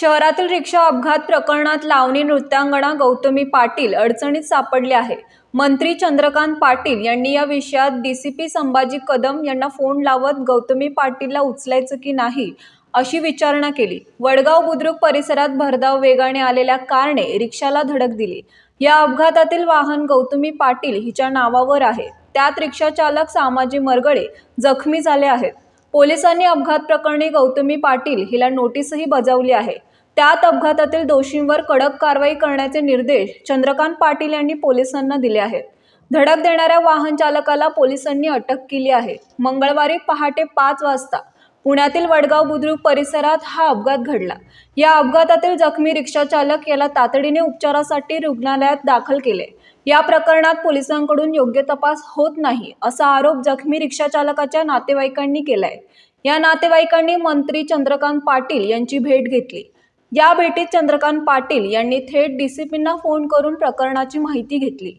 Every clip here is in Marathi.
शहरातील रिक्षा अपघात प्रकरणात लावणी नृत्यांगना गौतमी पाटील अडचणीत सापडले आहे। मंत्री चंद्रकांत पाटील यांनी या विषयात डीसीपी संभाजी कदम यांना फोन लावत गौतमी पाटीलला उचलायचं की नाही अशी विचारणा केली। वडगाव बुद्रुक परिसरात भरधाव वेगाने आलेल्या कारने रिक्षाला धडक दिली। या अपघातातील वाहन गौतमी पाटील हिच्या नावावर आहे। त्यात रिक्षा चालक सामाजी मरगळे जखमी झाले आहेत। पोलिसांनी अपघात प्रकरणी गौतमी पाटील हिला नोटीसही बजावली आहे। त्यात अपघातातील दोषींवर कडक कारवाई करण्याचे निर्देश चंद्रकांत पाटील यांनी पोलिसांना दिले आहेत। धडक देणाऱ्या वाहन चालकाला पोलिसांनी अटक केली आहे। मंगळवारी पहाटे 5 वाजता पुण्यातील वडगाव बुद्रुक परिसरात हा अपघात घडला। या अपघातातील जखमी रिक्षा चालक याला तातडीने उपचारासाठी रुग्णालयात दाखल केले। या प्रकरणात पोलिसांकडून योग्य तपास होत नाही असा आरोप जखमी रिक्षा चालकाच्या नातेवाईकांनी केलाय। या नातेवाईकांनी मंत्री चंद्रकांत पाटील यांची भेट घेतली। या भेटीत चंद्रकांत पाटील यांनी थेट डीसीपींना फोन करून प्रकरणाची माहिती घेतली।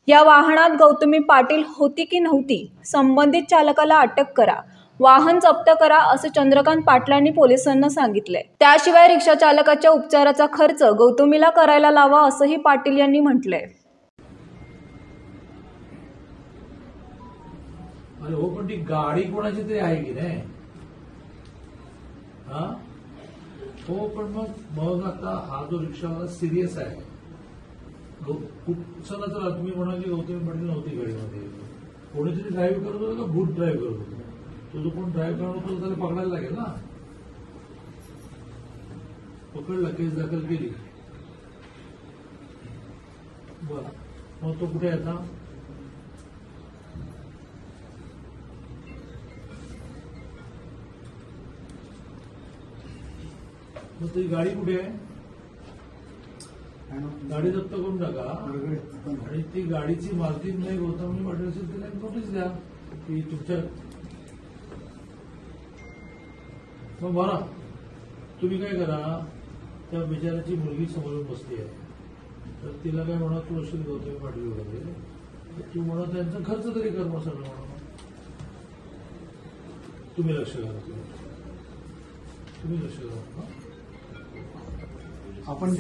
या वाहनात गौतमी पाटील होती की नव्हती, संबंधित चालकाला अटक करा, वाहन जप्त करा असे चंद्रकांत पाटलांनी पोलिसांना सांगितले। त्याशिवाय रिक्षा चालकाच्या उपचाराचा खर्च गौतमीला करायला लावा असंही पाटील यांनी म्हटलंय। अरे हो, पण ती गाडी कोणाची तरी आहे की नाही? हा हो, पण मग आता हा जो रिक्षावाला सिरियस आहे, चला तर तुम्ही म्हणाल की गौतमी पाटील नव्हती गाडीमध्ये, कोणीतरी ड्राईव्ह करत होतं का भूत ड्राईव्ह करत होतं? तो जो कोण ड्राईव्ह करत होता त्याला पकडायला लागेल ना। पकडला, केस दाखल केली, बरं मग तो कुठे आता? मग ती गाडी कुठे आहे? गाडी जप्त करून टाका आणि ती गाडीची मालकी नाही गौतमी पाटील असेल तिला नोटीस द्या की तुमच्या। मग बघा, तुम्ही काय करा, त्या बिचाराची मुलगी समोरून बसली आहे, तर तिला काय म्हणा, तू असेल गौतमी पाटील वगैरे, तू म्हणा त्यांचा खर्च तरी कर, मग सगळं म्हणा, तुम्ही लक्ष घाला, तुम्ही लक्ष घाला। आपण